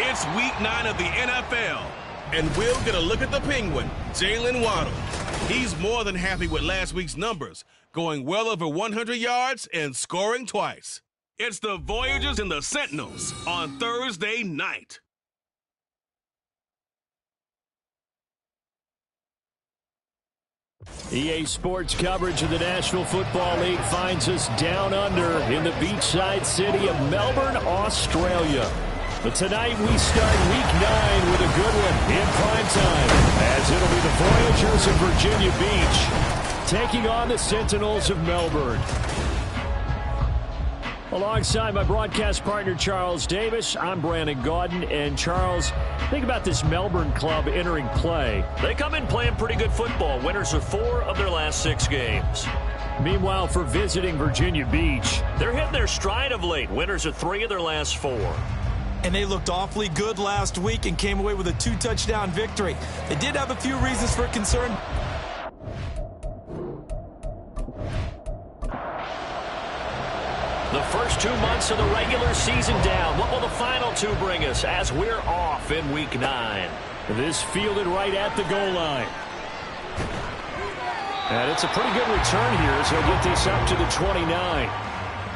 It's week 9 of the NFL, and we'll get a look at the Penguin, Jalen Waddle. He's more than happy with last week's numbers, going well over 100 yards and scoring twice. It's the Voyagers and the Sentinels on Thursday night. EA Sports coverage of the National Football League finds us down under in the beachside city of Melbourne, Australia. But tonight we start week 9 with a good one in prime time, as it'll be the Voyagers of Virginia Beach taking on the Sentinels of Melbourne. Alongside my broadcast partner, Charles Davis, I'm Brandon Gaudin. And Charles, think about this Melbourne club entering play. They come in playing pretty good football. Winners of 4 of their last 6 games. Meanwhile, for visiting Virginia Beach, they're hitting their stride of late. Winners of 3 of their last 4. And they looked awfully good last week and came away with a 2-touchdown victory. They did have a few reasons for concern. The first 2 months of the regular season down. What will the final 2 bring us as we're off in week 9? This fielded right at the goal line. And it's a pretty good return here as he'll get this up to the 29.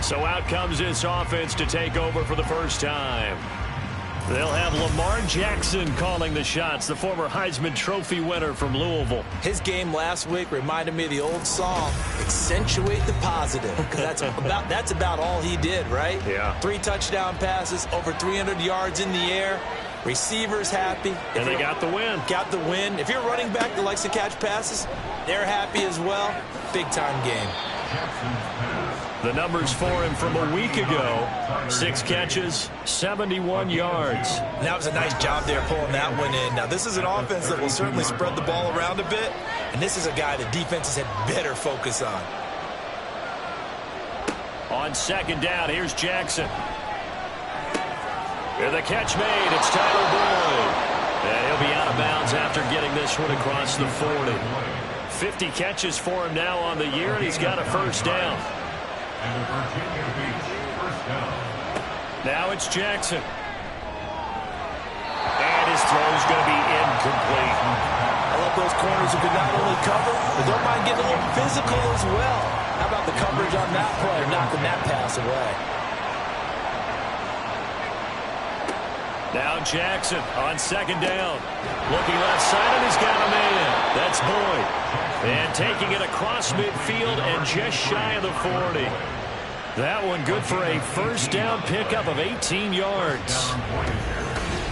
So out comes this offense to take over for the first time. They'll have Lamar Jackson calling the shots, the former Heisman Trophy winner from Louisville. His game last week reminded me of the old song, Accentuate the Positive. Because that's about all he did, right? Yeah. 3 touchdown passes, over 300 yards in the air. Receivers happy. And they got the win. Got the win. If you're a running back that likes to catch passes, they're happy as well. Big-time game. The numbers for him from a week ago: 6 catches, 71 yards. That was a nice job there pulling that one in. Now, this is an offense that will certainly spread the ball around a bit, and this is a guy that defenses had better focus on. On second down, here's Jackson. And the catch made. It's Tyler Boyd. And he'll be out of bounds after getting this one across the 40. 50 catches for him now on the year, and he's got a first down. Now it's Jackson. And his throw's going to be incomplete. I love those corners who can not only cover, but don't mind getting a little physical as well. How about the coverage on that play, knocking that pass away? Now Jackson on second down. Looking left side, and he's got a man. That's Boyd. And taking it across midfield and just shy of the 40. That one good for a first down pickup of 18 yards.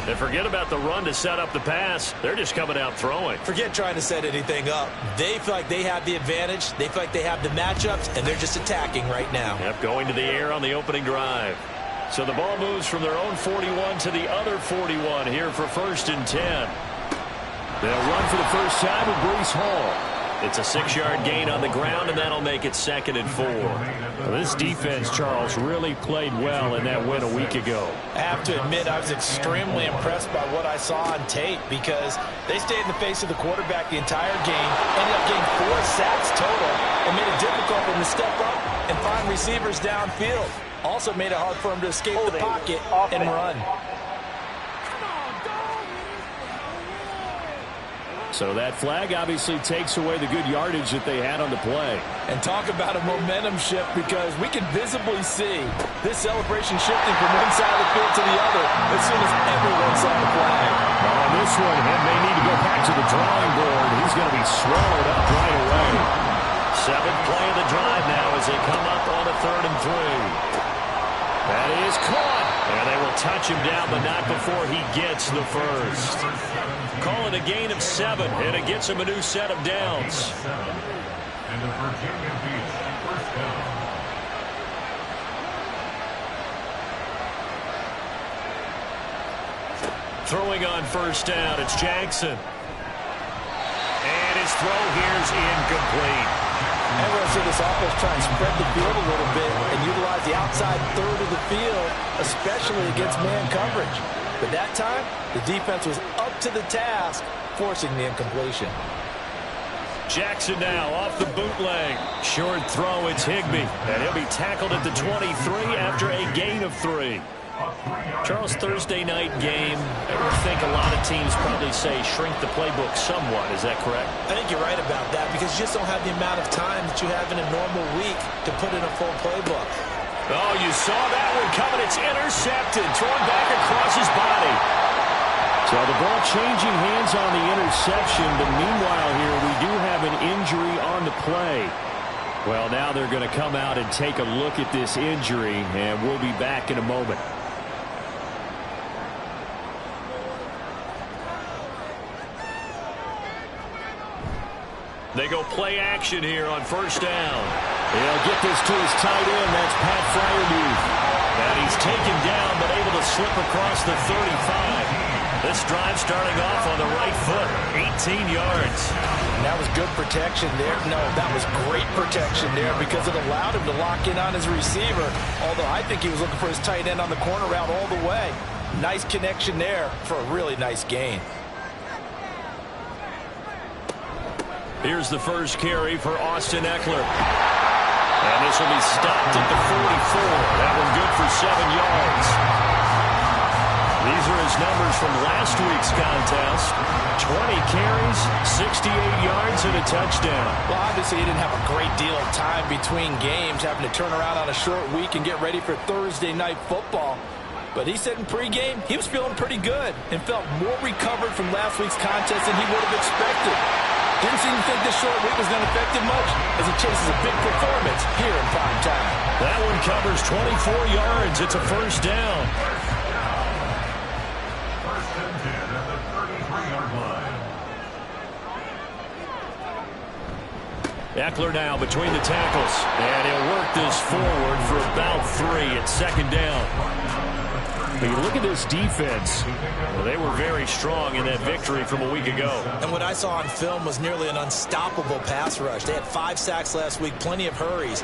And forget about the run to set up the pass. They're just coming out throwing. Forget trying to set anything up. They feel like they have the advantage. They feel like they have the matchups, and they're just attacking right now. Yep, going to the air on the opening drive. So the ball moves from their own 41 to the other 41 here for 1st and 10. They'll run for the first time with Breece Hall. It's a 6-yard gain on the ground, and that'll make it 2nd and 4. Well, this defense, Charles, really played well in that win a week ago. I have to admit, I was extremely impressed by what I saw on tape because they stayed in the face of the quarterback the entire game, ended up getting 4 sacks total, and made it difficult for him to step up and find receivers downfield. Also made it hard for him to escape the pocket and run. So that flag obviously takes away the good yardage that they had on the play. And talk about a momentum shift, because we can visibly see this celebration shifting from one side of the field to the other as soon as everyone saw the flag. Well, on this one, he may need to go back to the drawing board. He's going to be swallowed up right away. 7th play of the drive now as they come up on a 3rd and 3. That is caught. And they will touch him down, but not before he gets the first. Call it a gain of 7, and it gets him a new set of downs. And the Virginia Beach first down. Throwing on first down, it's Jackson. And his throw here's incomplete. Everyone said this offense try and spread the field a little bit and utilize the outside 3rd of the field, especially against man coverage. But that time, the defense was up to the task, forcing the incompletion. Jackson now off the bootleg. Short throw, it's Higbee. And he'll be tackled at the 23 after a gain of 3. Charles, Thursday night game, I think a lot of teams probably say shrink the playbook somewhat. Is that correct? I think you're right about that because you just don't have the amount of time that you have in a normal week to put in a full playbook. Oh, you saw that one coming. It's intercepted. Thrown back across his body. So the ball changing hands on the interception, but meanwhile here we do have an injury on the play. Well, now they're going to come out and take a look at this injury, and we'll be back in a moment. They go play action here on first down. They'll get this to his tight end. That's Pat Fryermuth. And he's taken down but able to slip across the 35. This drive starting off on the right foot. 18 yards. And that was good protection there. No, that was great protection there because it allowed him to lock in on his receiver. Although I think he was looking for his tight end on the corner route all the way. Nice connection there for a really nice gain. Here's the first carry for Austin Eckler. And this will be stopped at the 44. That one good for 7 yards. These are his numbers from last week's contest. 20 carries, 68 yards, and a touchdown. Well, obviously he didn't have a great deal of time between games, having to turn around on a short week and get ready for Thursday night football. But he said in pregame he was feeling pretty good and felt more recovered from last week's contest than he would have expected. Didn't seem to think this short week was going to affect him much as he chases a big performance here in prime time. That one covers 24 yards. It's a first down. First and 10 at the 33-yard line. Eckler now between the tackles. And he'll work this forward for about 3 at second down. But you look at this defense. Well, they were very strong in that victory from a week ago. And what I saw on film was nearly an unstoppable pass rush. They had 5 sacks last week, plenty of hurries.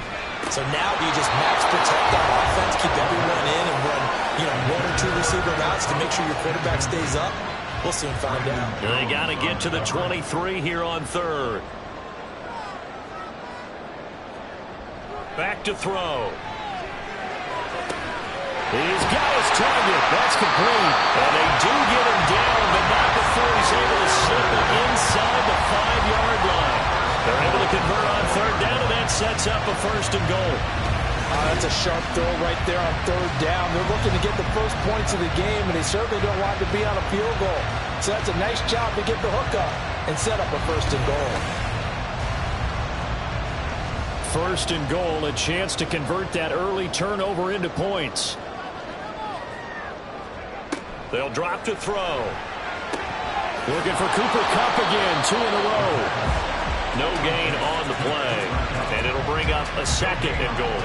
So now do you just max protect that offense, keep everyone in, and run 1 or 2 receiver routes to make sure your quarterback stays up? We'll soon find out. They got to get to the 23 here on third. Back to throw. He's got his target. That's complete. And they do get him down, but not before he's able to slip it inside the 5-yard line. They're able to convert on third down, and that sets up a first and goal. That's a sharp throw right there on third down. They're looking to get the first points of the game, and they certainly don't want to be on a field goal. So that's a nice job to get the hook up and set up a first and goal. First and goal, a chance to convert that early turnover into points. They'll drop to throw. Looking for Cooper Kupp again, 2 in a row. No gain on the play. And it'll bring up a second and goal.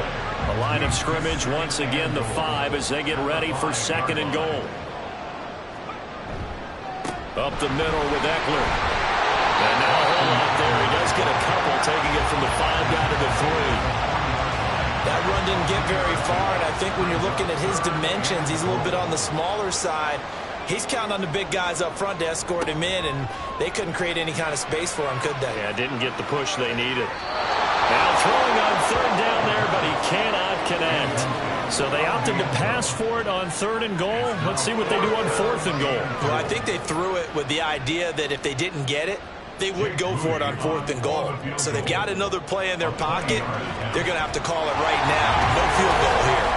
A line of scrimmage once again the 5 as they get ready for second and goal. Up the middle with Eckler. And now a whole lot there. He does get a couple, taking it from the 5 down to the 3. That run didn't get very far, and I think when you're looking at his dimensions, he's a little bit on the smaller side. He's counting on the big guys up front to escort him in, and they couldn't create any kind of space for him, could they? Yeah, didn't get the push they needed. Now throwing on third down there, but he cannot connect. So they opted to pass for it on third and goal. Let's see what they do on fourth and goal. Well, I think they threw it with the idea that if they didn't get it, they would go for it on fourth and goal. So they've got another play in their pocket. They're going to have to call it right now. No field goal here.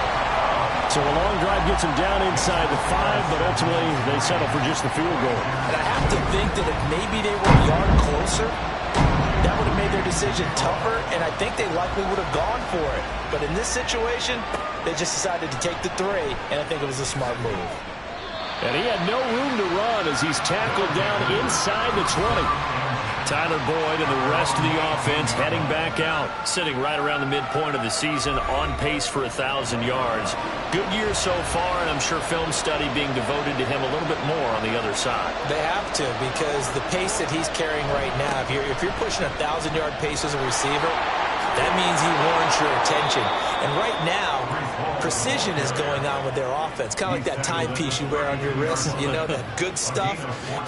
So a long drive gets them down inside the 5, but ultimately they settle for just the field goal. And I have to think that if maybe they were a yard closer, that would have made their decision tougher, and I think they likely would have gone for it. But in this situation, they just decided to take the 3, and I think it was a smart move. And he had no room to run as he's tackled down inside the 20. Tyler Boyd and the rest of the offense heading back out, sitting right around the midpoint of the season, on pace for 1,000 yards. Good year so far, and I'm sure film study being devoted to him a little bit more on the other side. They have to, because the pace that he's carrying right now, if you're pushing 1,000-yard pace as a receiver, that means he warrants your attention. And right now, precision is going on with their offense. Kind of like that timepiece you wear on your wrist. You know, that good stuff.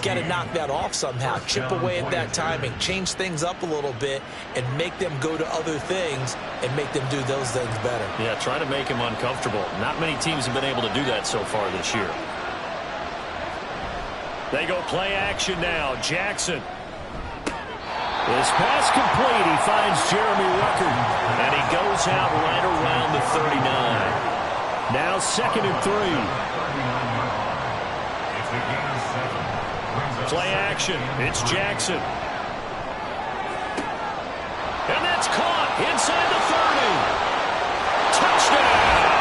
Got to knock that off somehow. Chip away at that timing. Change things up a little bit and make them go to other things and make them do those things better. Yeah, try to make them uncomfortable. Not many teams have been able to do that so far this year. They go play action now. Jackson. This pass complete. He finds Jeremy Rucker. And he goes out right around the 39. Now 2nd and 3. Play action. It's Jackson. And that's caught inside the 30. Touchdown.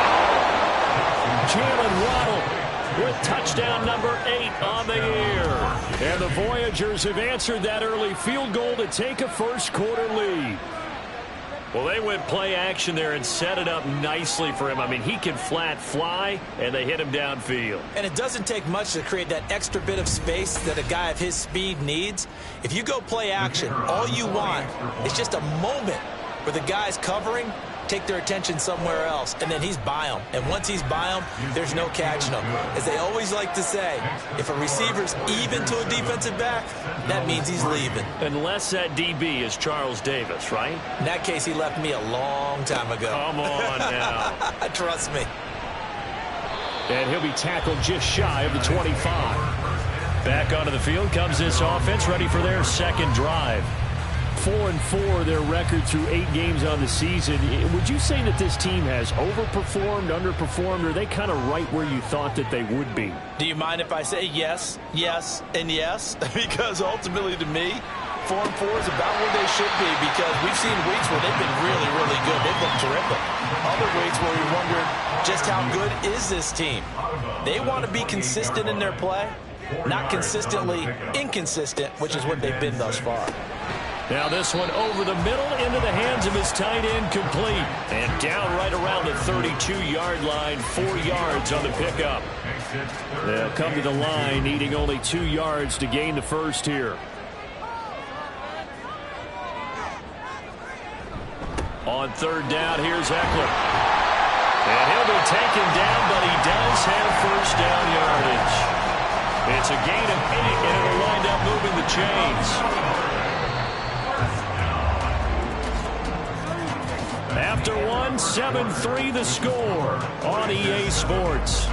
Jalen Waddle with touchdown number 8 on the year. And the Voyagers have answered that early field goal to take a first-quarter lead. Well, they went play action there and set it up nicely for him. I mean, he can flat fly, and they hit him downfield. And it doesn't take much to create that extra bit of space that a guy of his speed needs. If you go play action, all you want is just a moment where the guy's covering, take their attention somewhere else, and then he's by them. And once he's by them, there's no catching them. As they always like to say, if a receiver's even to a defensive back, that means he's leaving. Unless that DB is Charles Davis, right? In that case, he left me a long time ago. Come on now. Trust me. And he'll be tackled just shy of the 25. Back onto the field comes this offense, ready for their second drive. 4-4 their record through 8 games on the season. Would you say that this team has overperformed, underperformed, or are they kind of right where you thought that they would be? Do you mind if I say yes, yes, and yes? Because ultimately to me, 4-4 is about where they should be, because we've seen weeks where they've been really, really good. They've looked terrific. Other weeks where we wondered just how good is this team. They want to be consistent in their play, not consistently inconsistent, which is what they've been thus far. Now this one over the middle into the hands of his tight end, complete. And down right around the 32-yard line, 4 yards on the pickup. They'll come to the line, needing only 2 yards to gain the first here. On 3rd down, here's Eckler. And he'll be taken down, but he does have first down yardage. It's a gain of 8, and it'll wind up moving the chains. After 1, 7-3 the score on EA Sports.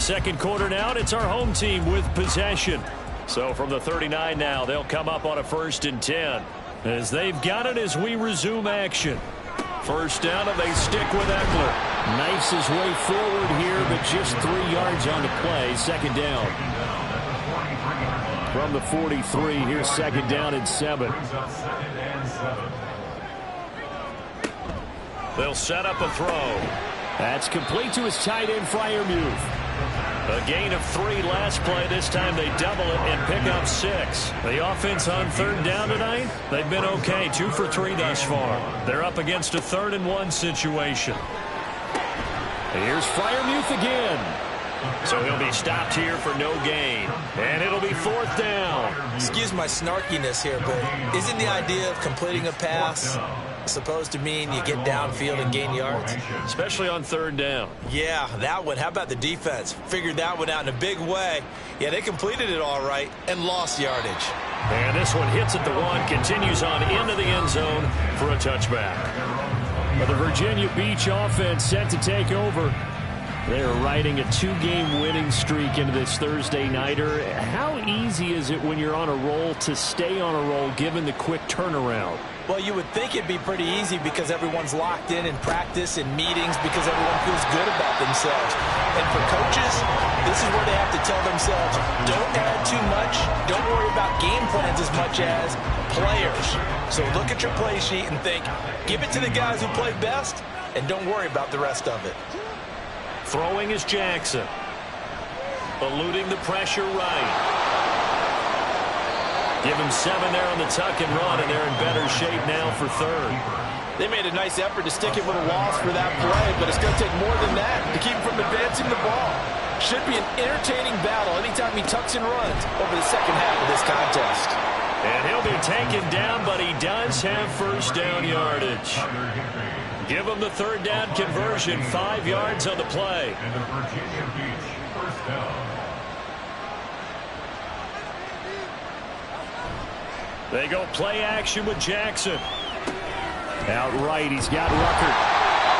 Second quarter now, and it's our home team with possession. So from the 39 now, they'll come up on a 1st and 10. As they've got it as we resume action. First down, and they stick with Eckler. Knifes his way forward here, but just 3 yards on the play. 2nd down. From the 43, here's 2nd down and 7. They'll set up a throw. That's complete to his tight end, Freiermuth. A gain of 3 last play. This time they double it and pick up 6. The offense on 3rd down tonight, they've been okay. 2 for 3 thus far. They're up against a 3rd and 1 situation. Here's Freiermuth again. So he'll be stopped here for no gain. And it'll be 4th down. Excuse my snarkiness here, but isn't the idea of completing a pass supposed to mean you get downfield and gain yards? Especially on 3rd down. Yeah, that one. How about the defense? Figured that one out in a big way. Yeah, they completed it all right and lost yardage. And this one hits at the 1, continues on into the end zone for a touchback. But the Virginia Beach offense set to take over. They are riding a 2-game winning streak into this Thursday nighter. How easy is it when you're on a roll to stay on a roll given the quick turnaround? Well, you would think it'd be pretty easy because everyone's locked in practice and meetings because everyone feels good about themselves. And for coaches, this is where they have to tell themselves, don't add too much, don't worry about game plans as much as players. So look at your play sheet and think, give it to the guys who play best and don't worry about the rest of it. Throwing is Jackson. Eluding the pressure right. Give him 7 there on the tuck and run, and they're in better shape now for 3rd. They made a nice effort to stick it with a loss for that play, but it's going to take more than that to keep him from advancing the ball. Should be an entertaining battle anytime he tucks and runs over the second half of this contest. And he'll be taken down, but he does have first down yardage. Give him the third down conversion, 5 yards on the play. And the Virginia Beach first down. They go play action with Jackson. Out right, he's got Ruckert.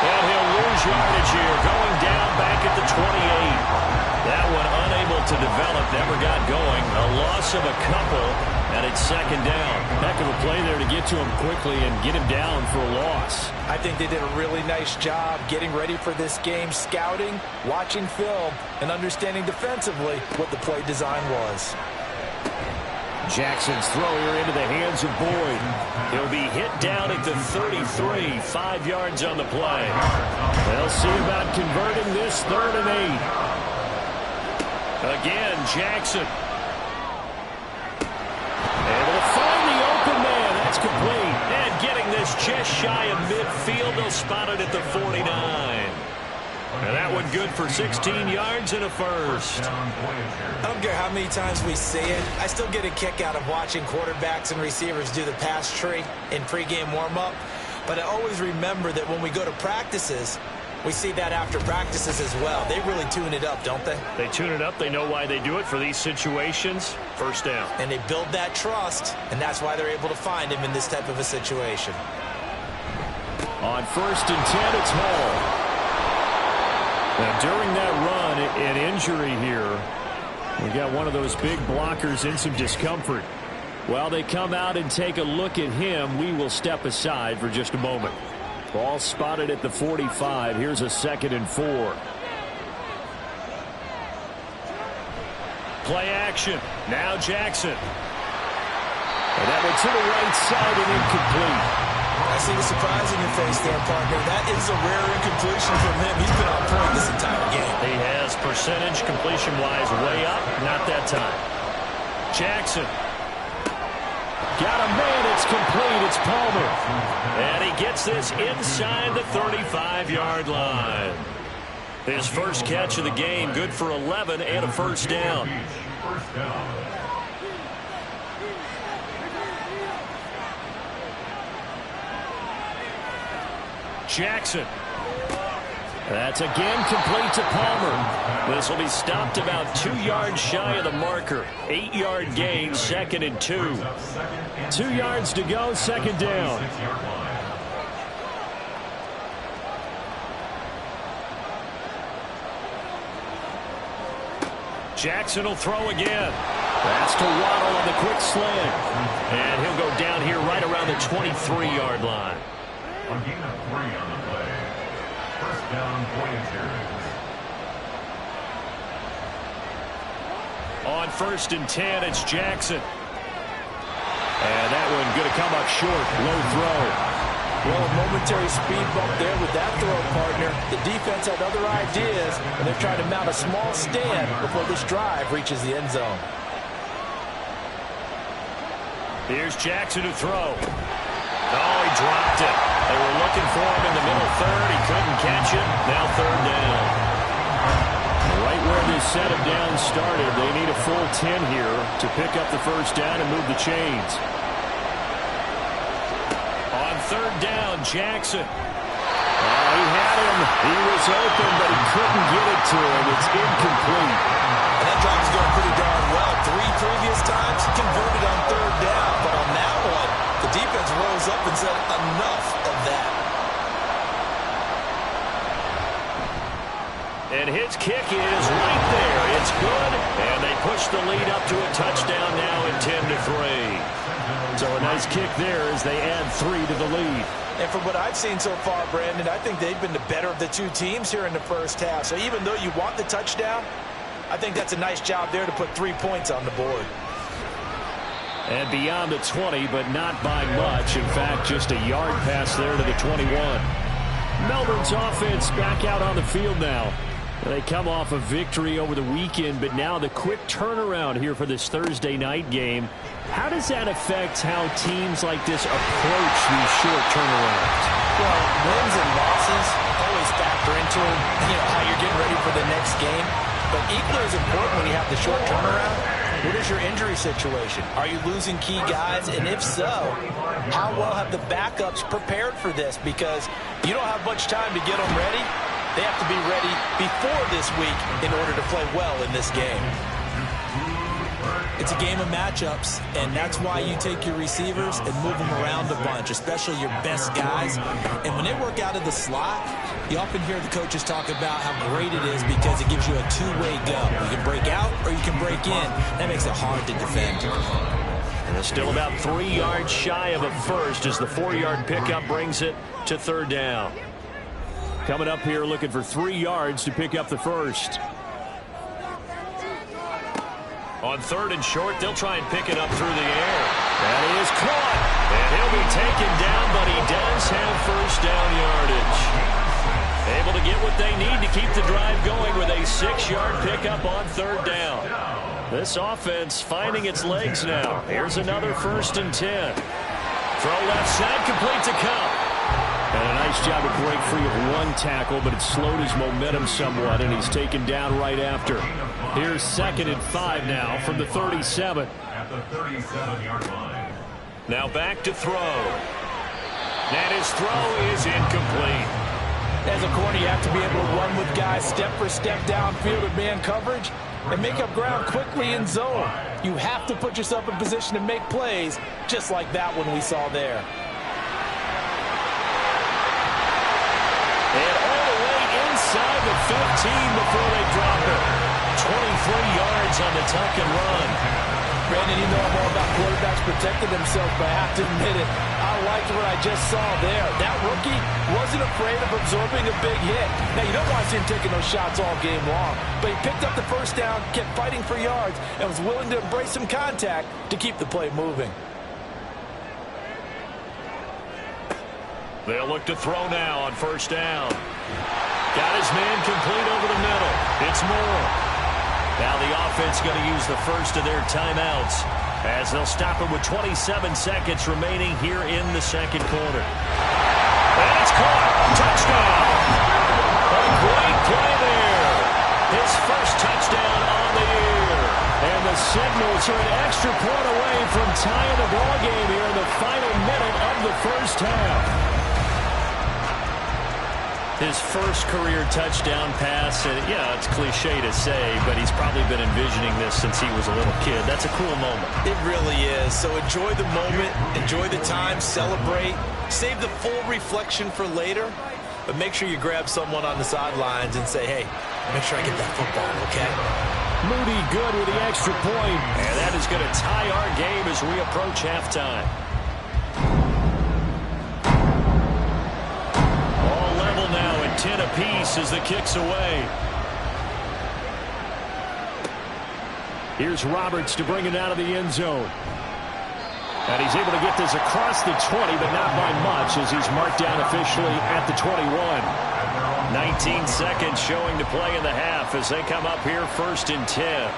And he'll lose yardage here, going down back at the 28. That one unable to develop, never got going. A loss of a couple, and it's second down. Heck of a play there to get to him quickly and get him down for a loss. I think they did a really nice job getting ready for this game, scouting, watching film, and understanding defensively what the play design was. Jackson's throw here into the hands of Boyd. He'll be hit down at the 33, 5 yards on the play. They'll see about converting this 3rd and 8. Again, Jackson. Able to find the open man. That's complete. And getting this just shy of midfield. They'll spot it at the 49. And that one good for 16 yards and a first. I don't care how many times we see it. I still get a kick out of watching quarterbacks and receivers do the pass tree in pregame warm-up. But I always remember that when we go to practices, we see that after practices as well. They really tune it up, don't they? They tune it up. They know why they do it for these situations. First down. And they build that trust, and that's why they're able to find him in this type of a situation. On 1st and 10, it's Hall. Now, during that run, an injury here. We got one of those big blockers in some discomfort. While they come out and take a look at him, we will step aside for just a moment. Ball spotted at the 45. Here's a 2nd and 4. Play action. Now Jackson. And that one to the right side and incomplete. I see the surprise in your face there, partner. That is a rare incompletion from him. He's been on point this entire game. He has percentage completion-wise way up. Not that time. Jackson. Got a man. It's complete. It's Palmer. And he gets this inside the 35-yard line. His first catch of the game, good for 11 and a first down. First down. Jackson. That's again complete to Palmer. This will be stopped about 2 yards shy of the marker. 8-yard gain, 2nd and 2. 2 yards to go, 2nd down. Jackson will throw again. That's to Waddle on the quick slant. And he'll go down here right around the 23-yard line. A gain of 3 on the play. First down, Voyagers. On 1st and 10, it's Jackson. And that one going to come up short. Low throw. Well, a momentary speed bump there with that throw, partner. The defense had other ideas, and they're trying to mount a small stand before this drive reaches the end zone. Here's Jackson to throw. Oh, he dropped it. They were looking for him in the middle third. He couldn't catch it. Now 3rd down. Right where this set of downs started, they need a full 10 here to pick up the first down and move the chains. On 3rd down, Jackson. He had him. He was open, but he couldn't get it to him. It's incomplete. And that drive's going pretty darn well. 3 previous times converted on 3rd down, but on that one, the defense rose up and said enough of that. And his kick is right there. It's good. And they push the lead up to a touchdown now at 10-3. So a nice kick there as they add 3 to the lead. And from what I've seen so far, Brandon, I think they've been the better of the two teams here in the first half. So even though you want the touchdown, I think that's a nice job there to put 3 points on the board. And beyond the 20, but not by much. In fact, just a yard pass there to the 21. Melbourne's offense back out on the field now. They come off a victory over the weekend, but now the quick turnaround here for this Thursday night game. How does that affect how teams like this approach these short turnarounds? Well, wins and losses always factor into how you're getting ready for the next game. But equally as important when you have the short turnaround What is your injury situation? Are you losing key guys? And if so, how well have the backups prepared for this? Because you don't have much time to get them ready. They have to be ready before this week in order to play well in this game. It's a game of matchups, and that's why you take your receivers and move them around a bunch, especially your best guys. And when they work out of the slot, you often hear the coaches talk about how great it is because it gives you a two-way go. You can break out or you can break in. That makes it hard to defend. And it's still about 3 yards shy of a first as the 4-yard pickup brings it to third down. Coming up here looking for 3 yards to pick up the first. On third and short, they'll try and pick it up through the air. That is caught. And he'll be taken down, but he does have first down yardage. Able to get what they need to keep the drive going with a 6-yard pickup on third down. This offense finding its legs now. Here's another 1st and 10. Throw left side, complete to Cup. And a nice job to break free of one tackle, but it slowed his momentum somewhat, and he's taken down right after. Here's 2nd and 5 now from the 37. At the 37-yard line. Now back to throw. And his throw is incomplete. As a corner, you have to be able to run with guys step for step downfield with man coverage and make up ground quickly in zone. You have to put yourself in position to make plays just like that one we saw there. And all the way inside the 15 before they drop it. 23 yards on the tuck and run. Brandon, you know I'm all about quarterbacks protecting themselves, but I have to admit it. I liked what I just saw there. That rookie wasn't afraid of absorbing a big hit. Now, you don't want to see him taking those shots all game long, but he picked up the first down, kept fighting for yards, and was willing to embrace some contact to keep the play moving. They'll look to throw now on first down. Got his man complete over the middle. It's Moore. Now the offense going to use the first of their timeouts as they'll stop it with 27 seconds remaining here in the second quarter. And it's caught. Touchdown. A great play there. His first touchdown on the year. And the Sentinels are an extra point away from tying the ball game here in the final minute of the first half. His first career touchdown pass, and yeah, it's cliche to say, but he's probably been envisioning this since he was a little kid. That's a cool moment. It really is. So enjoy the moment, enjoy the time, celebrate, save the full reflection for later, but make sure you grab someone on the sidelines and say, hey, make sure I get that football, okay? Moody good with the extra point. And that is going to tie our game as we approach halftime. Now at 10 apiece as the kick's away. Here's Roberts to bring it out of the end zone. And he's able to get this across the 20, but not by much as he's marked down officially at the 21. 19 seconds showing to play in the half as they come up here 1st and 10.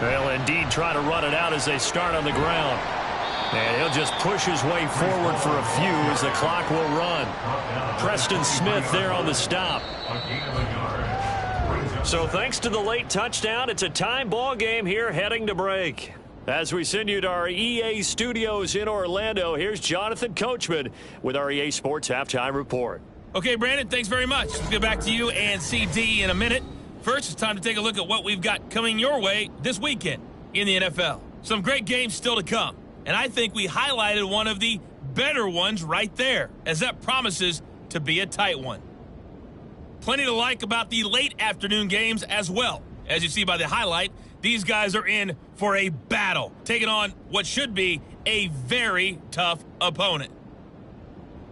They'll indeed try to run it out as they start on the ground. And he'll just push his way forward for a few as the clock will run. Preston Smith there on the stop. So thanks to the late touchdown, it's a time ball game here heading to break. As we send you to our EA studios in Orlando, here's Jonathan Coachman with our EA Sports Halftime Report. Okay, Brandon, thanks very much. Let's get back to you and CD in a minute. First, it's time to take a look at what we've got coming your way this weekend in the NFL. Some great games still to come. And I think we highlighted one of the better ones right there, as that promises to be a tight one. Plenty to like about the late afternoon games as well. As you see by the highlight, these guys are in for a battle, taking on what should be a very tough opponent.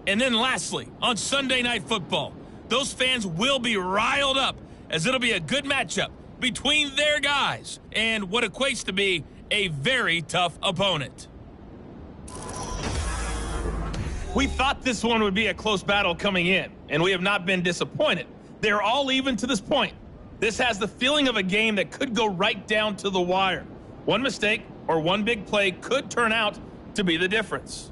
And then lastly, on Sunday Night Football, those fans will be riled up as it'll be a good matchup between their guys and what equates to be a very tough opponent. We thought this one would be a close battle coming in, and we have not been disappointed. They're all even to this point. This has the feeling of a game that could go right down to the wire. One mistake or one big play could turn out to be the difference.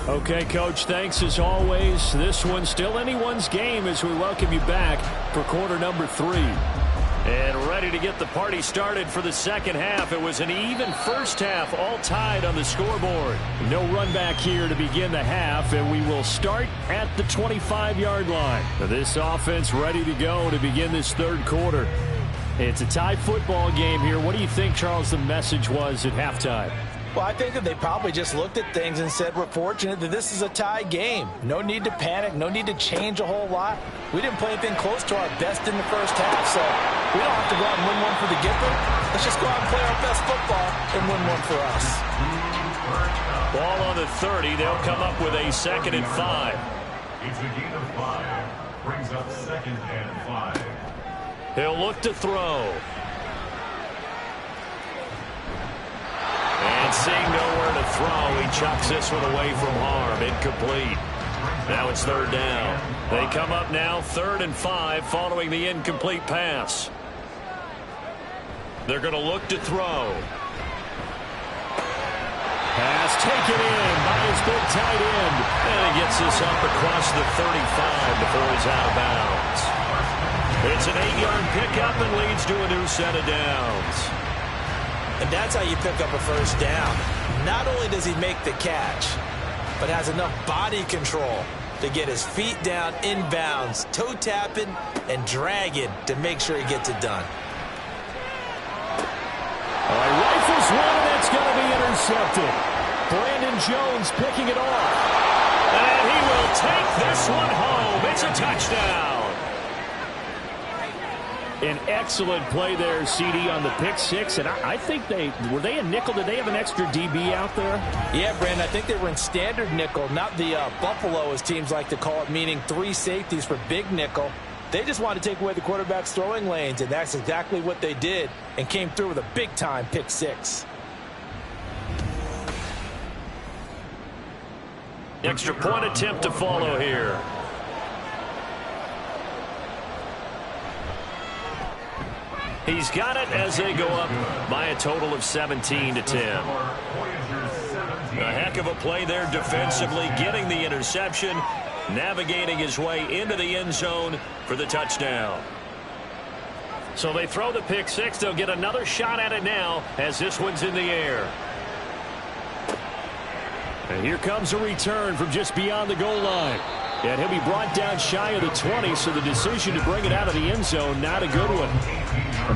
Okay, Coach, thanks as always. This one's still anyone's game as we welcome you back for quarter number 3. And ready to get the party started for the second half. It was an even first half, all tied on the scoreboard. No run back here to begin the half, and we will start at the 25-yard line. This offense ready to go to begin this third quarter. It's a tie football game here. What do you think, Charles, the message was at halftime? Well, I think that they probably just looked at things and said, we're fortunate that this is a tie game. No need to panic. No need to change a whole lot. We didn't play anything close to our best in the first half, so we don't have to go out and win one for the Gipper. Let's just go out and play our best football and win one for us. Ball on the 30. They'll come up with a 2nd and 5. It's a gain of 5. Brings up 2nd and 5. He'll look to throw. And seeing nowhere to throw, he chucks this one away from harm. Incomplete. Now it's 3rd down. They come up now 3rd and 5 following the incomplete pass. They're going to look to throw. Pass taken in by his big tight end. And he gets this up across the 35 before he's out of bounds. It's an 8-yard pickup and leads to a new set of downs. And that's how you pick up a first down. Not only does he make the catch, but has enough body control to get his feet down inbounds, toe tapping and dragging to make sure he gets it done. All right, rifles one, and that's going to be intercepted. Brandon Jones picking it off. And he will take this one home. It's a touchdown. An excellent play there, CD, on the pick 6. And I think were they in nickel? Did they have an extra DB out there? Yeah, Brandon, I think they were in standard nickel, not the Buffalo, as teams like to call it, meaning 3 safeties for big nickel. They just wanted to take away the quarterback's throwing lanes, and that's exactly what they did, and came through with a big-time pick 6. Extra point attempt to follow here. He's got it as they go up by a total of 17-10. A heck of a play there defensively, getting the interception, navigating his way into the end zone for the touchdown. So they throw the pick 6. They'll get another shot at it now as this one's in the air. And here comes a return from just beyond the goal line. And he'll be brought down shy of the 20, so the decision to bring it out of the end zone, not a good one.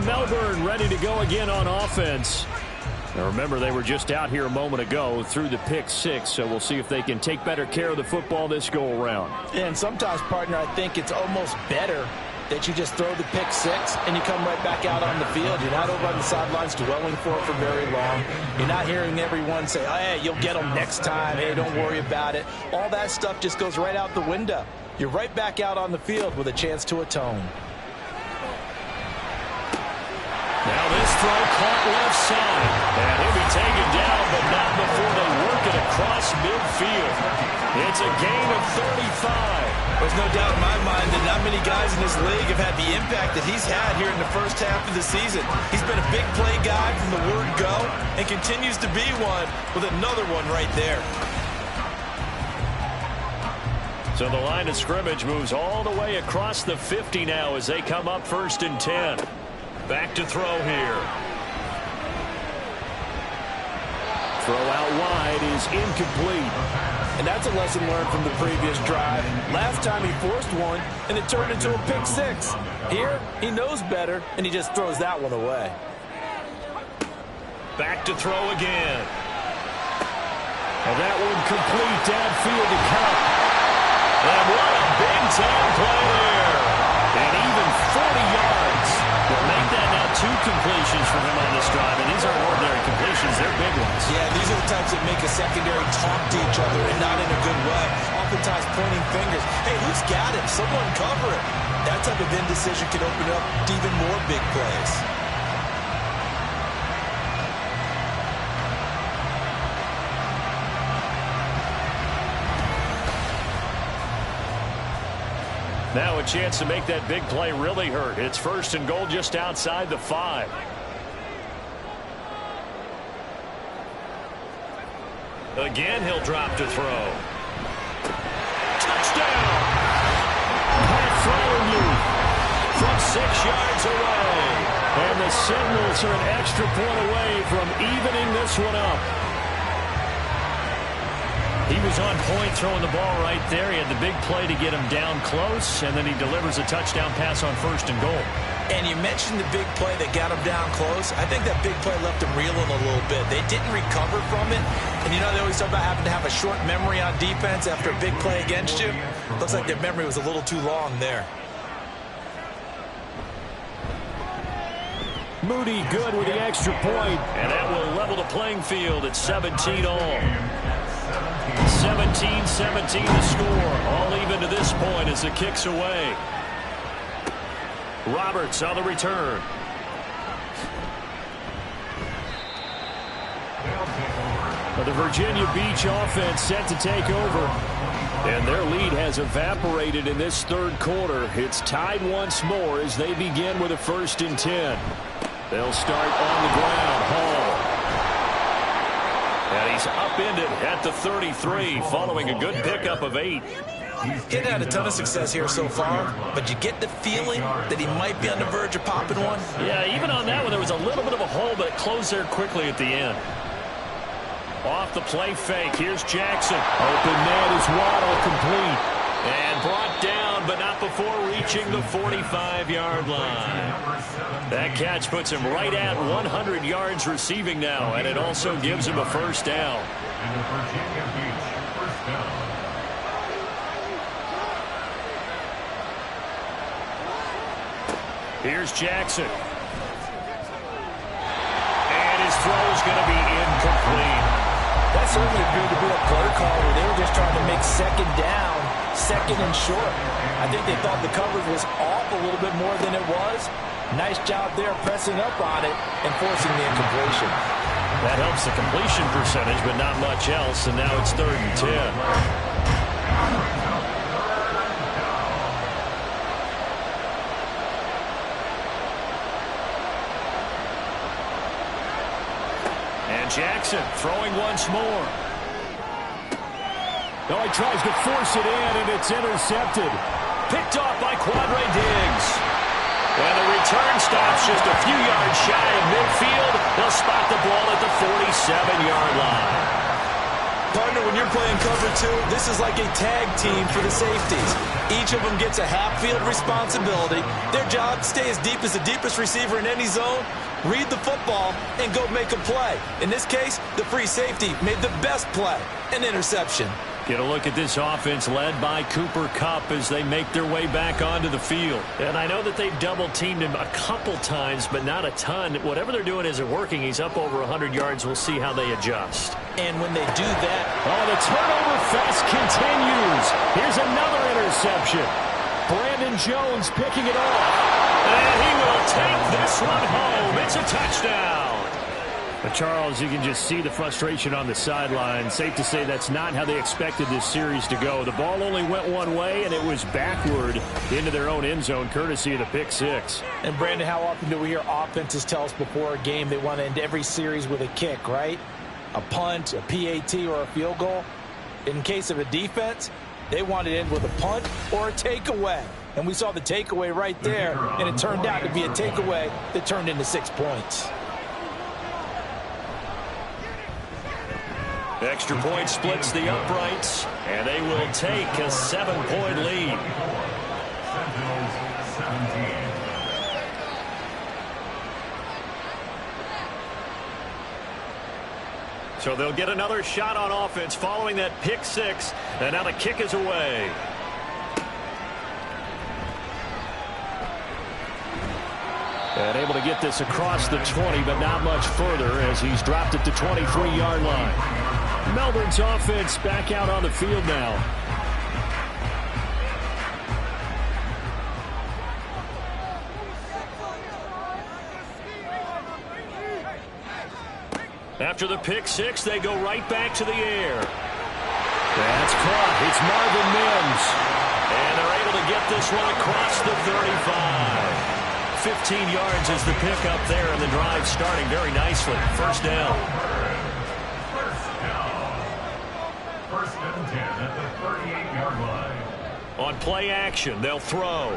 Melbourne ready to go again on offense. Now remember, they were just out here a moment ago through the pick 6, so we'll see if they can take better care of the football this go around. And sometimes, partner, I think it's almost better that you just throw the pick 6 and you come right back out on the field. You're not over on the sidelines dwelling for it for very long. You're not hearing everyone say, oh, hey, you'll get them next time. Hey, don't worry about it. All that stuff just goes right out the window. You're right back out on the field with a chance to atone. Now this throw caught left side. And he'll be taken down, but not before they work it across midfield. It's a gain of 35. There's no doubt in my mind that not many guys in this league have had the impact that he's had here in the first half of the season. He's been a big play guy from the word go and continues to be one with another one right there. So the line of scrimmage moves all the way across the 50 now as they come up 1st and 10. Back to throw here. Throw out wide is incomplete. And that's a lesson learned from the previous drive. Last time he forced one, and it turned into a pick 6. Here, he knows better, and he just throws that one away. Back to throw again. And that one complete downfield to Cup. And what a big-time play there. And even 40 yards. Will make that now 2 completions for him on this drive. And these aren't ordinary completions. They're big ones. Yeah, these are the types that make a secondary talk to each other, and not in a good way. Oftentimes pointing fingers. Hey, who's got him? Someone cover it. That type of indecision can open up to even more big plays. Now a chance to make that big play really hurt. It's 1st and goal just outside the 5. Again, he'll drop to throw. from 6 yards away. And the Sentinels are an extra point away from evening this one up. He was on point throwing the ball right there. He had the big play to get him down close, and then he delivers a touchdown pass on 1st and goal. And you mentioned the big play that got him down close. I think that big play left him reeling a little bit. They didn't recover from it. And you know they always talk about having to have a short memory on defense after a big play against you. Looks like their memory was a little too long there. Moody good with the extra point. And that will level the playing field at 17 all. 17-17 the score. All even to this point as the kick's away. Roberts on the return. The Virginia Beach offense set to take over. And their lead has evaporated in this 3rd quarter. It's tied once more as they begin with a 1st and 10. They'll start on the ground. Hall. And he's upended at the 33 following a good pickup of 8. He hadn't had a ton of success here so far, but you get the feeling that he might be on the verge of popping one. Yeah, even on that one, there was a little bit of a hole, but it closed there quickly at the end. Off the play fake. Here's Jackson. Open man is Waddle, complete. And brought down, but not before reaching the 45-yard line. That catch puts him right at 100 yards receiving now, and it also gives him a 1st down. And the Virginia Beach 1st down. Here's Jackson. And his throw's going to be incomplete. That certainly appeared to be a play call where they were just trying to make 2nd down, 2nd and short. I think they thought the coverage was off a little bit more than it was. Nice job there pressing up on it and forcing the incompletion. That helps the completion percentage, but not much else, and now it's 3rd and 10. Jackson throwing once more. Oh, he tries to force it in, and it's intercepted. Picked off by Quadre Diggs. And the return stops just a few yards shy of midfield. They'll spot the ball at the 47-yard line. Partner, when you're playing cover 2, this is like a tag team for the safeties. Each of them gets a half-field responsibility. Their job, stay as deep as the deepest receiver in any zone, read the football, and go make a play. In this case, the free safety made the best play, an interception. Get a look at this offense led by Cooper Kupp as they make their way back onto the field. And I know that they've double-teamed him a couple times, but not a ton. Whatever they're doing isn't working. He's up over 100 yards. We'll see how they adjust. And when they do that... Oh, the turnover fest continues. Here's another interception. Brandon Jones picking it off. And he will take this one home. It's a touchdown. But Charles, you can just see the frustration on the sideline. Safe to say that's not how they expected this series to go. The ball only went one way, and it was backward into their own end zone, courtesy of the pick 6. And, Brandon, how often do we hear offenses tell us before a game they want to end every series with a kick, right? A punt, a PAT, or a field goal. In case of a defense, they want to end with a punt or a takeaway. And we saw the takeaway right there, and it turned out to be a takeaway that turned into 6 points. Extra point splits the uprights, and they will take a 7-point lead. Sentinels 17. So they'll get another shot on offense following that pick 6, and now the kick is away. And able to get this across the 20, but not much further as he's dropped it to 23-yard line. Melbourne's offense back out on the field now. After the pick 6, they go right back to the air. That's caught. It's Marvin Mims. And they're able to get this one across the 35. 15 yards is the pickup there, and the drive starting very nicely. 1st down. First and 10 at the 38-yard line. On play action, they'll throw.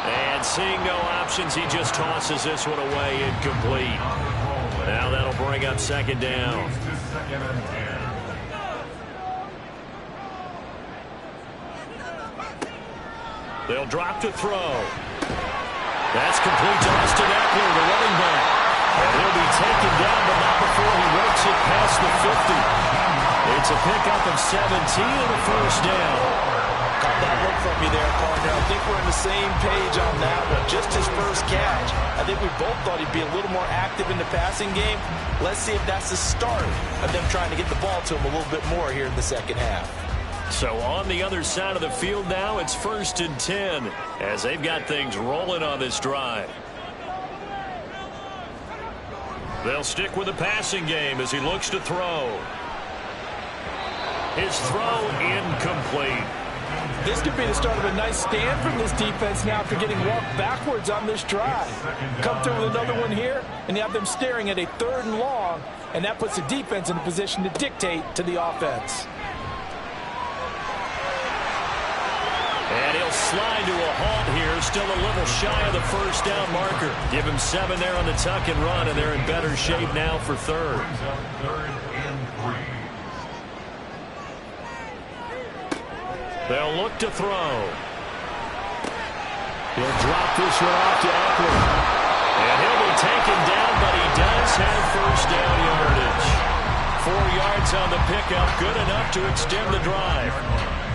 And seeing no options, he just tosses this one away, incomplete. Now that'll bring up second down. They'll drop to throw. That's complete to Austin Eckler, the running back. And he'll be taken down, but not before he works it past the 50. It's a pickup of 17 and a first down. Caught that look from you there, partner. I think we're on the same page on that one. Just his first catch. I think we both thought he'd be a little more active in the passing game. Let's see if that's the start of them trying to get the ball to him a little bit more here in the second half. So on the other side of the field now, it's 1st and 10 as they've got things rolling on this drive. They'll stick with the passing game as he looks to throw. His throw incomplete. This could be the start of a nice stand from this defense now after getting walked backwards on this drive. Come through with another one here, and you have them staring at a 3rd and long, and that puts the defense in a position to dictate to the offense. And he'll slide to a halt here, still a little shy of the first down marker. Give him 7 there on the tuck and run, and they're in better shape now for 3rd. They'll look to throw. He'll drop this one off to Eckler. And he'll be taken down, but he does have first down yardage. 4 yards on the pickup, good enough to extend the drive.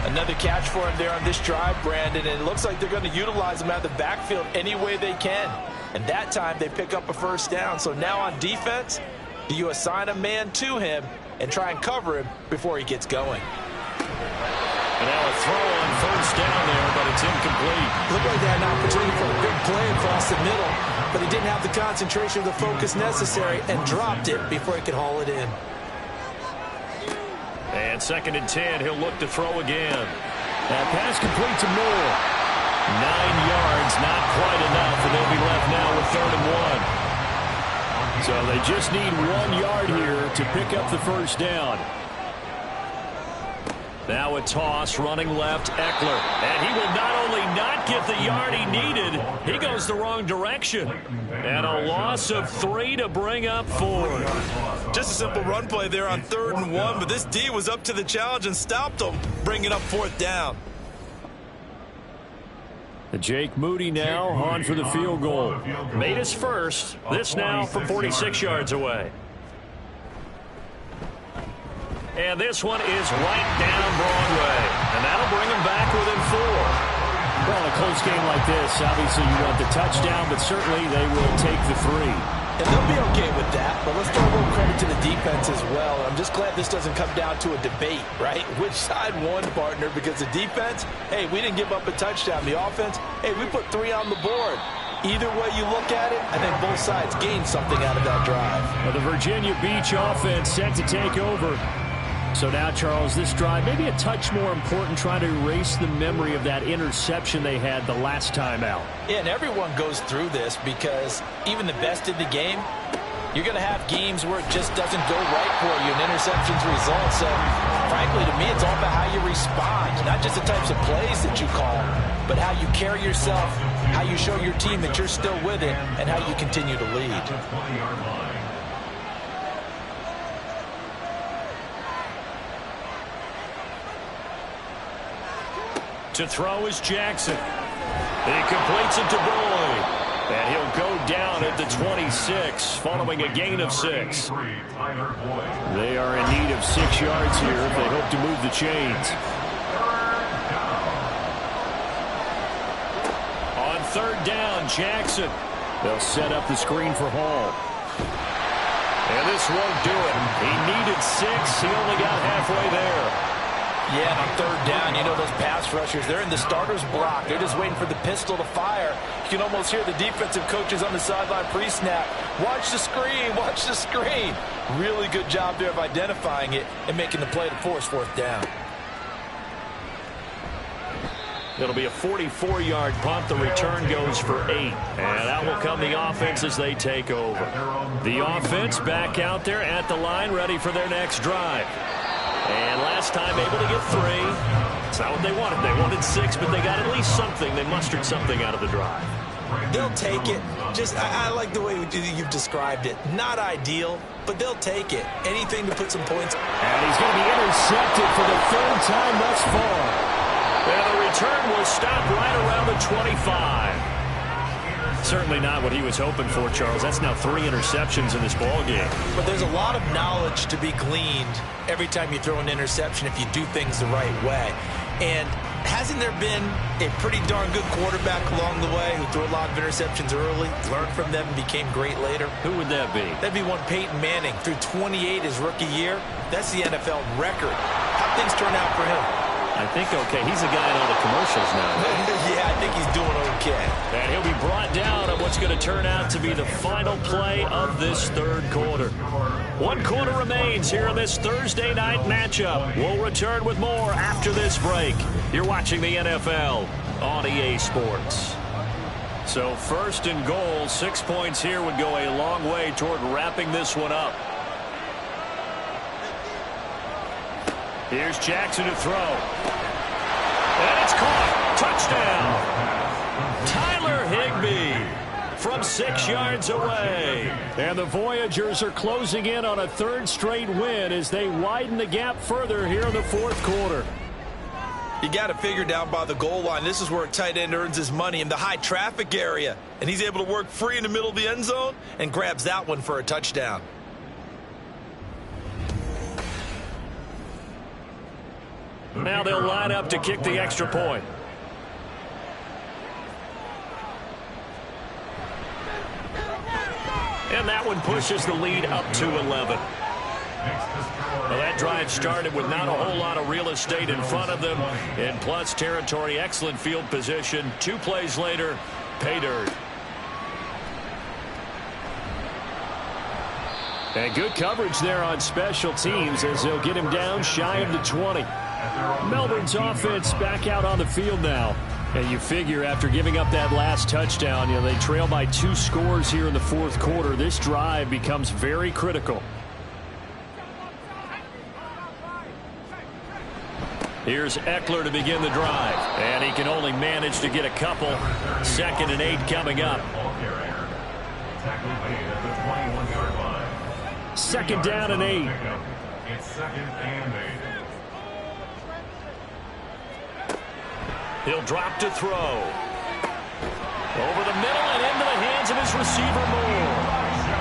Another catch for him there on this drive, Brandon, and it looks like they're going to utilize him out of the backfield any way they can. And that time they pick up a first down. So now on defense, do you assign a man to him and try and cover him before he gets going? And now a throw on first down there, but it's incomplete. Looked like they had an opportunity for a big play across the middle, but he didn't have the concentration or the focus necessary and dropped it before he could haul it in. And 2nd and 10, he'll look to throw again. That pass complete to Moore. 9 yards, not quite enough, and they'll be left now with 3rd and 1. So they just need 1 yard here to pick up the first down. Now a toss, running left, Eckler. And he will not only not get the yard he needed, he goes the wrong direction. And a loss of 3 to bring up 4. Just a simple run play there on 3rd and 1, but this D was up to the challenge and stopped him, bringing up 4th down. Jake Moody now on for the field goal. Made his first. This now from 46 yards away. And this one is right down Broadway. And that'll bring him back within 4. Well, in a close game like this, obviously you want the touchdown, but certainly they will take the 3. And they'll be okay with that, but let's throw a little credit to the defense as well. I'm just glad this doesn't come down to a debate, right? Which side won, partner? Because the defense, hey, we didn't give up a touchdown. The offense, hey, we put 3 on the board. Either way you look at it, I think both sides gained something out of that drive. Well, the Virginia Beach offense set to take over. So now, Charles, this drive maybe a touch more important, trying to erase the memory of that interception they had the last time out. Yeah, and everyone goes through this because even the best in the game, you're going to have games where it just doesn't go right for you, and interceptions result. So, frankly, to me, it's all about how you respond, not just the types of plays that you call, but how you carry yourself, how you show your team that you're still with it, and how you continue to lead. To throw is Jackson. He completes it to Boyd. And he'll go down at the 26, following a gain of 6. They are in need of 6 yards here if they hope to move the chains. On 3rd down, Jackson. They'll set up the screen for Hall. And this won't do it. He needed 6. He only got halfway there. Yeah, and on 3rd down, you know those pass rushers, they're in the starter's block. They're just waiting for the pistol to fire. You can almost hear the defensive coaches on the sideline pre-snap. Watch the screen, watch the screen. Really good job there of identifying it and making the play to force 4th down. It'll be a 44-yard punt. The return goes for 8. And out will come the offense as they take over. The offense back out there at the line, ready for their next drive. And last time able to get 3. It's not what they wanted. They wanted 6, but they got at least something. They mustered something out of the drive. They'll take it. I like the way you've described it. Not ideal, but they'll take it. Anything to put some points. And he's going to be intercepted for the 3rd time thus far. And the return will stop right around the 25. Certainly not what he was hoping for, Charles. That's now 3 interceptions in this ball game. But there's a lot of knowledge to be gleaned every time you throw an interception if you do things the right way. And hasn't there been a pretty darn good quarterback along the way who threw a lot of interceptions early, learned from them, and became great later? Who would that be? That'd be one Peyton Manning. Threw 28 his rookie year. That's the NFL record. How'd things turn out for him? I think okay. He's a guy in all the commercials now. Yeah, I think he's doing okay. And he'll be brought down on what's going to turn out to be the final play of this 3rd quarter. 1 quarter remains here in this Thursday night matchup. We'll return with more after this break. You're watching the NFL on EA Sports. So 1st and goal, 6 points here would go a long way toward wrapping this one up. Here's Jackson to throw. And it's caught. Touchdown. Tyler Higbee from 6 yards away. And the Voyagers are closing in on a 3rd straight win as they widen the gap further here in the 4th quarter. You got to figure down by the goal line. This is where a tight end earns his money, in the high traffic area. And he's able to work free in the middle of the end zone and grabs that one for a touchdown. Now they'll line up to kick the extra point. And that one pushes the lead up to 11. Well, that drive started with not a whole lot of real estate in front of them. In plus territory, excellent field position. 2 plays later, pay dirt. And good coverage there on special teams as they'll get him down shy of the 20. Melbourne's offense back out on the field now. And you figure after giving up that last touchdown, they trail by 2 scores here in the 4th quarter. This drive becomes very critical. Here's Eckler to begin the drive. And he can only manage to get a couple. 2nd and 8 coming up. 2nd down and 8. It's 2nd and 8. He'll drop to throw. Over the middle and into the hands of his receiver Moore.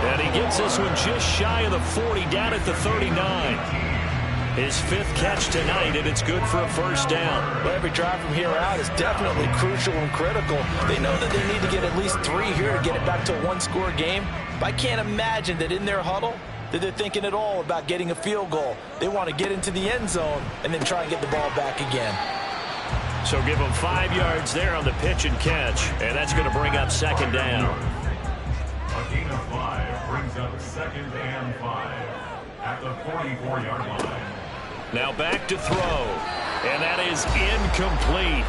And he gets this one just shy of the 40, down at the 39. His 5th catch tonight, and it's good for a 1st down. Well, every drive from here out is definitely crucial and critical. They know that they need to get at least 3 here to get it back to a 1-score game. But I can't imagine that in their huddle that they're thinking at all about getting a field goal. They want to get into the end zone and then try and get the ball back again. So give them 5 yards there on the pitch and catch, and that's going to bring up 2nd down. A gain of 5 brings up 2nd and 5 at the 44-yard line. Now back to throw, and that is incomplete.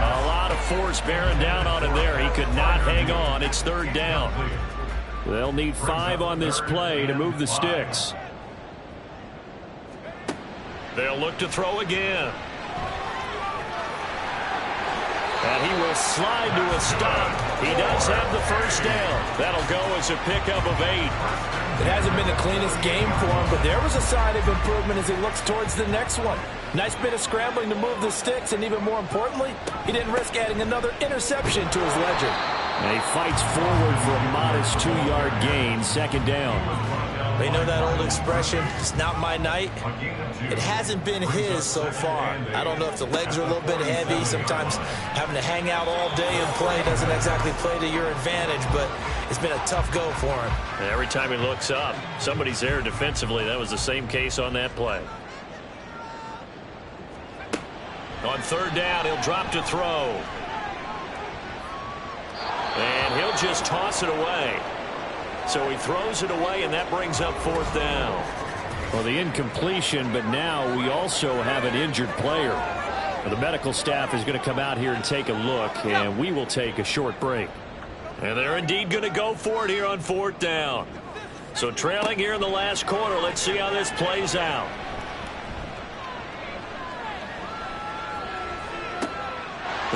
A lot of force bearing down on him there. He could not hang on. It's 3rd down. They'll need 5 on this play to move the sticks. They'll look to throw again. And he will slide to a stop. He does have the 1st down. That'll go as a pickup of 8. It hasn't been the cleanest game for him, but there was a sign of improvement as he looks towards the next one. Nice bit of scrambling to move the sticks, and even more importantly, he didn't risk adding another interception to his ledger. And he fights forward for a modest 2-yard gain, 2nd down. They know that old expression, it's not my night. It hasn't been his so far. I don't know if the legs are a little bit heavy. Sometimes having to hang out all day and play doesn't exactly play to your advantage, but it's been a tough go for him. And every time he looks up, somebody's there defensively. That was the same case on that play. On 3rd down, he'll drop to throw. And he'll just toss it away. So he throws it away, and that brings up 4th down. Well, the incompletion, but now we also have an injured player. Well, the medical staff is going to come out here and take a look, and we will take a short break. And they're indeed going to go for it here on 4th down. So trailing here in the last quarter, let's see how this plays out.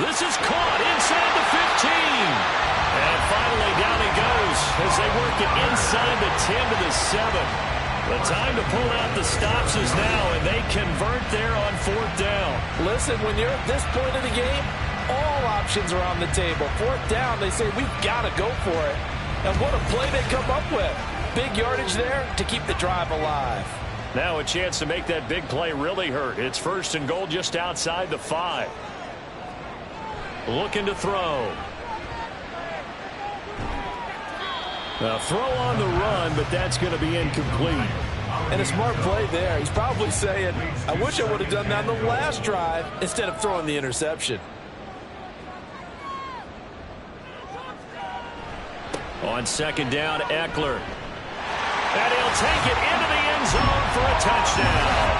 This is caught inside the 15. And finally down he goes as they work it inside the 10 to the 7. The time to pull out the stops is now, and they convert there on 4th down. Listen, when you're at this point of the game, all options are on the table. 4th down, they say, we've got to go for it. And what a play they come up with. Big yardage there to keep the drive alive. Now a chance to make that big play really hurt. It's 1st and goal just outside the 5. Looking to throw. A throw on the run, but that's going to be incomplete. And a smart play there. He's probably saying, I wish I would have done that on the last drive instead of throwing the interception. On 2nd down, Eckler. And he'll take it into the end zone for a touchdown.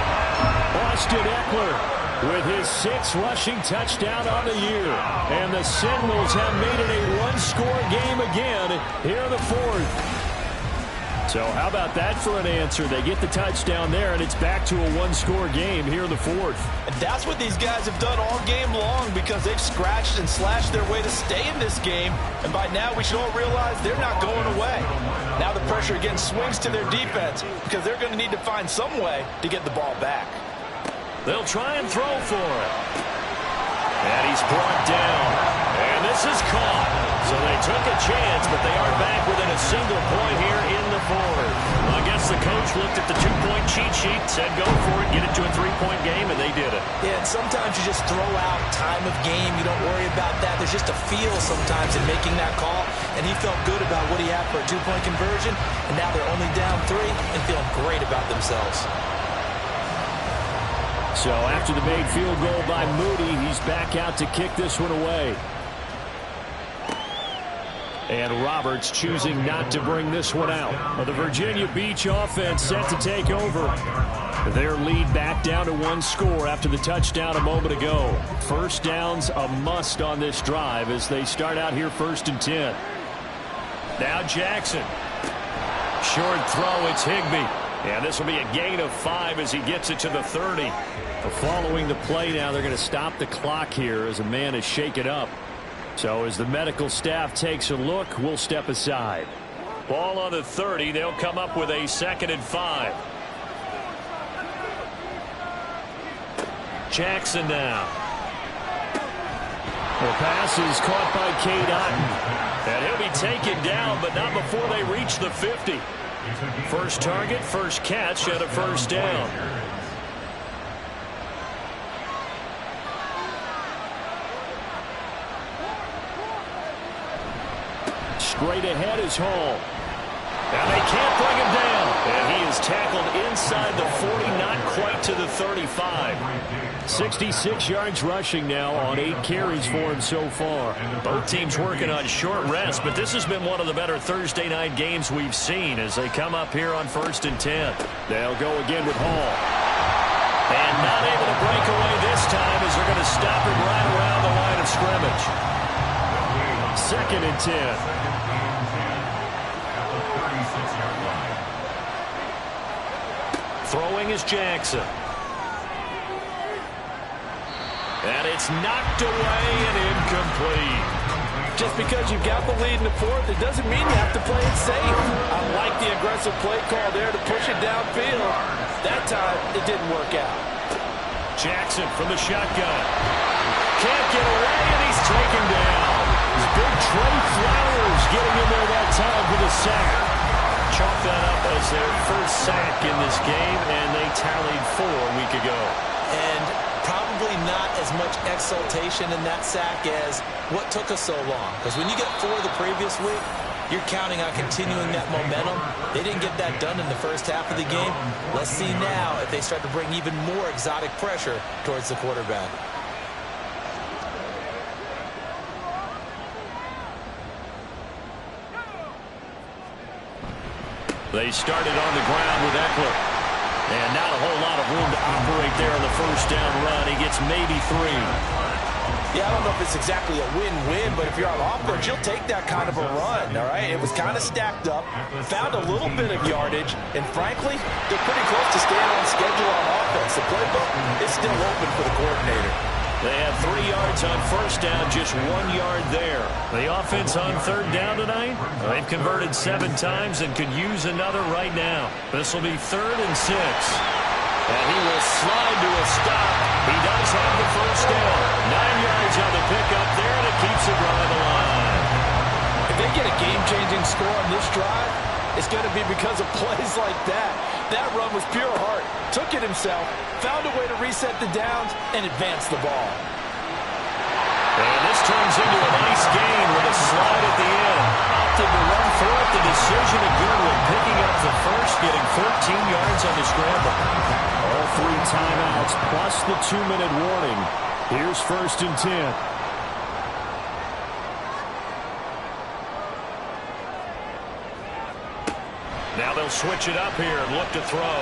Austin Eckler with his 6th rushing touchdown on the year. And the Sentinels have made it a one-score game again here in the 4th. So how about that for an answer? They get the touchdown there, and it's back to a one-score game here in the 4th. And that's what these guys have done all game long because they've scratched and slashed their way to stay in this game. And by now, we should all realize they're not going away. Now the pressure again swings to their defense because they're going to need to find some way to get the ball back. They'll try and throw for it. And he's brought down. And this is caught. So they took a chance, but they are back within a single point here in the 4th. I guess the coach looked at the 2-point cheat sheet, said go for it, get it to a 3-point game, and they did it. Yeah, and sometimes you just throw out time of game. You don't worry about that. There's just a feel sometimes in making that call, and he felt good about what he had for a 2-point conversion, and now they're only down 3 and feeling great about themselves. So after the made field goal by Moody, he's back out to kick this one away. And Roberts choosing not to bring this one out. The Virginia Beach offense set to take over. Their lead back down to 1 score after the touchdown a moment ago. 1st downs a must on this drive as they start out here 1st and 10. Now Jackson. Short throw, it's Higbee. And this will be a gain of 5 as he gets it to the 30. Following the play now, they're going to stop the clock here as a man is shaken up. So as the medical staff takes a look, we'll step aside. Ball on the 30. They'll come up with a 2nd and 5. Jackson now. The pass is caught by Cade Otton. And he'll be taken down, but not before they reach the 50. First target, first catch, and a 1st down. Straight ahead is Hall. And they can't bring him down. And he is tackled inside the 40, not quite to the 35. 66 yards rushing now on 8 carries for him so far. Both teams working on short rest, but this has been one of the better Thursday night games we've seen as they come up here on 1st and 10. They'll go again with Hall. And not able to break away this time as they're going to stop him right around the line of scrimmage. 2nd and 10. Throwing is Jackson. And it's knocked away and incomplete. Just because you've got the lead in the 4th, it doesn't mean you have to play it safe. I like the aggressive play call there to push it downfield. That time, it didn't work out. Jackson from the shotgun. Can't get away, and he's taken down. Big Trey Flowers getting in there that time for the sack. Chalk that up as their first sack in this game, and they tallied 4 a week ago. And probably not as much exultation in that sack as what took us so long. Because when you get 4 the previous week, you're counting on continuing that momentum. They didn't get that done in the first half of the game. Let's see now if they start to bring even more exotic pressure towards the quarterback. They started on the ground with Eckler. And not a whole lot of room to operate there on the 1st down run. He gets maybe 3. Yeah, I don't know if it's exactly a win-win, but if you're on offense, you'll take that kind of a run, all right? It was kind of stacked up, found a little bit of yardage, and frankly, they're pretty close to staying on schedule on offense. The playbook is still open for the coordinator. They have 3 yards on first down, just 1 yard there. The offense on third down tonight, they've converted 7 times and could use another right now. This will be 3rd and 6. And he will slide to a stop. He does have the first down. 9 yards on the pickup there, and it keeps the drive alive. If they get a game-changing score on this drive, it's going to be because of plays like that. That run was pure heart. Took it himself, found a way to reset the downs, and advance the ball. And this turns into a nice gain with a slide at the end. Opted to run for it. The decision a good one. Picking up the first, getting 14 yards on the scramble. All 3 timeouts plus the 2-minute warning. Here's 1st and 10. Now they'll switch it up here and look to throw.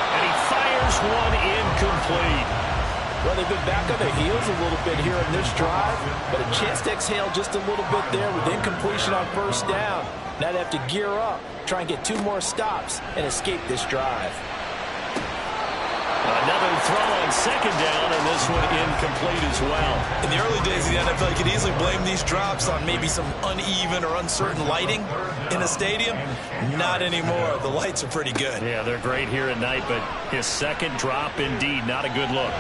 And he fires one incomplete. Well, they've been back on their heels a little bit here in this drive, but a chance to exhale just a little bit there with incompletion on first down. Now they have to gear up, try and get 2 more stops, and escape this drive. Another throw on 2nd down, and this one incomplete as well. In the early days of the NFL, you could easily blame these drops on maybe some uneven or uncertain lighting in a stadium. Not anymore. The lights are pretty good. Yeah, they're great here at night, but his 2nd drop, indeed, not a good look.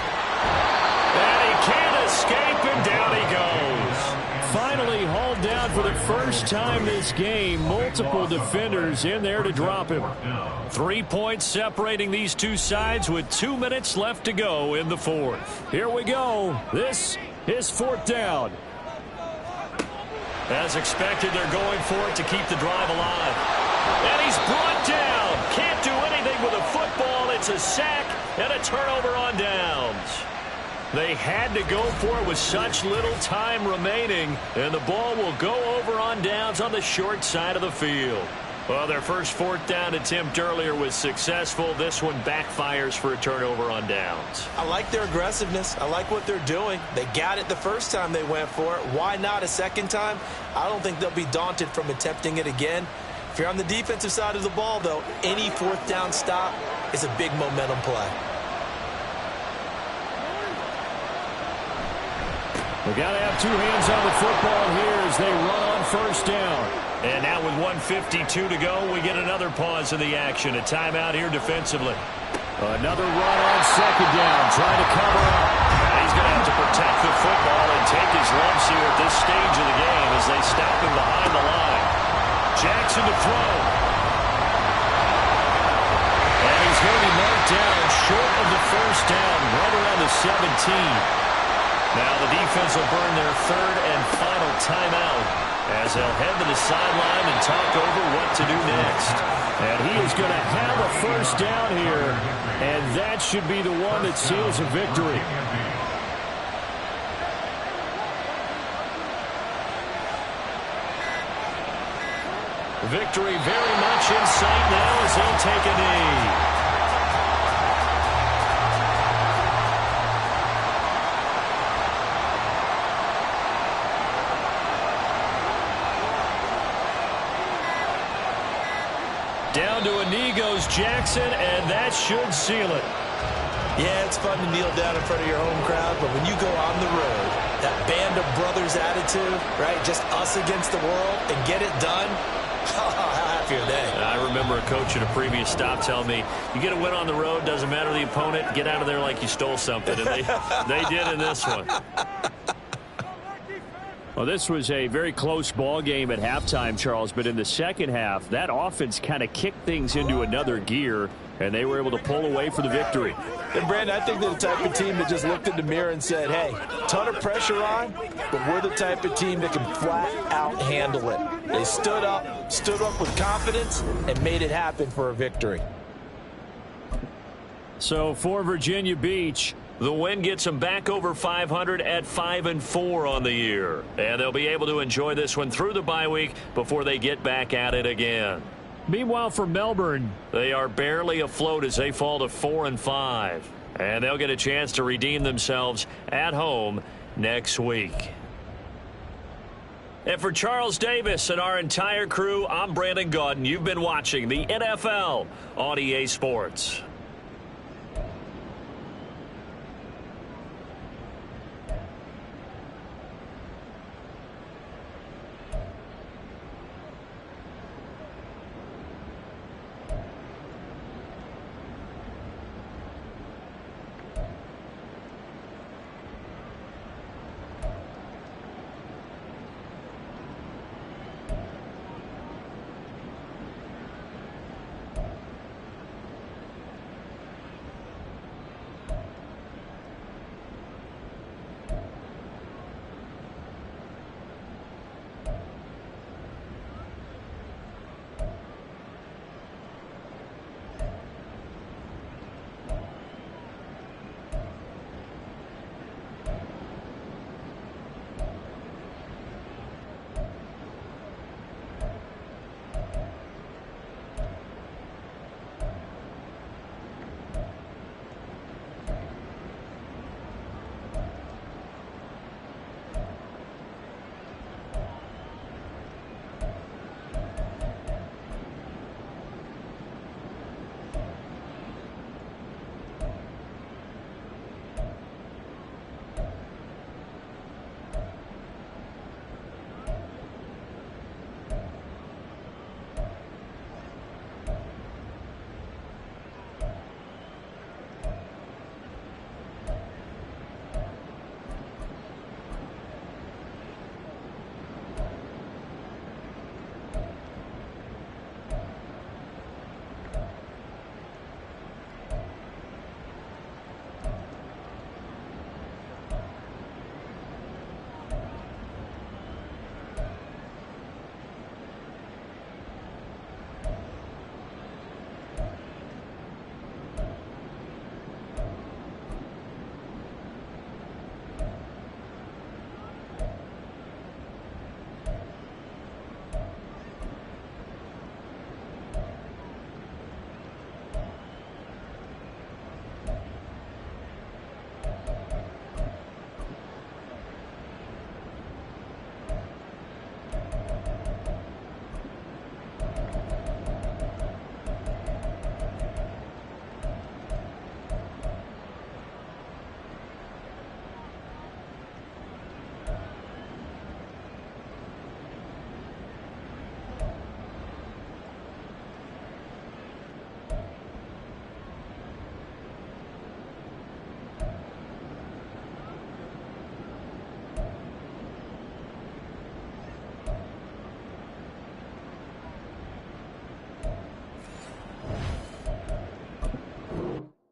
And he can't escape, and down he goes. Finally hauled down for the first time this game. Multiple defenders in there to drop him. 3 points separating these two sides with 2 minutes left to go in the 4th. Here we go. This is 4th down. As expected, they're going for it to keep the drive alive. And he's brought down. Can't do anything with a football. It's a sack and a turnover on downs. They had to go for it with such little time remaining, and the ball will go over on downs on the short side of the field. Well, their first 4th down attempt earlier was successful. This one backfires for a turnover on downs. I like their aggressiveness. I like what they're doing. They got it the first time they went for it. Why not a second time? I don't think they'll be daunted from attempting it again. If you're on the defensive side of the ball, though, any 4th down stop is a big momentum play. We got to have 2 hands on the football here as they run on first down. And now with 1:52 to go, we get another pause in the action. A timeout here defensively. Another run on 2nd down, trying to cover up. He's going to have to protect the football and take his lumps here at this stage of the game as they stop him behind the line. Jackson to throw. And he's going to be marked down short of the first down, right around the 17. Now the defense will burn their 3rd and final timeout as they'll head to the sideline and talk over what to do next. And he is going to have a first down here, and that should be the one that seals a victory. Victory very much in sight now as they'll take a knee. Down to a knee goes Jackson, and that should seal it. Yeah, it's fun to kneel down in front of your home crowd, but when you go on the road, that band of brothers attitude, right, just us against the world, and get it done, how happy are they? I remember a coach at a previous stop telling me, you get a win on the road, doesn't matter the opponent, get out of there like you stole something, and they did in this one. Well, this was a very close ball game at halftime, Charles, but in the second half, that offense kind of kicked things into another gear, and they were able to pull away for the victory. And, Brandon, I think they're the type of team that just looked in the mirror and said, hey, ton of pressure on, but we're the type of team that can flat out handle it. They stood up with confidence, and made it happen for a victory. So for Virginia Beach, the win gets them back over 500 at 5-4 on the year. And they'll be able to enjoy this one through the bye week before they get back at it again. Meanwhile, for Melbourne, they are barely afloat as they fall to 4-5. And they'll get a chance to redeem themselves at home next week. And for Charles Davis and our entire crew, I'm Brandon Gaudin. You've been watching the NFL on EA Sports.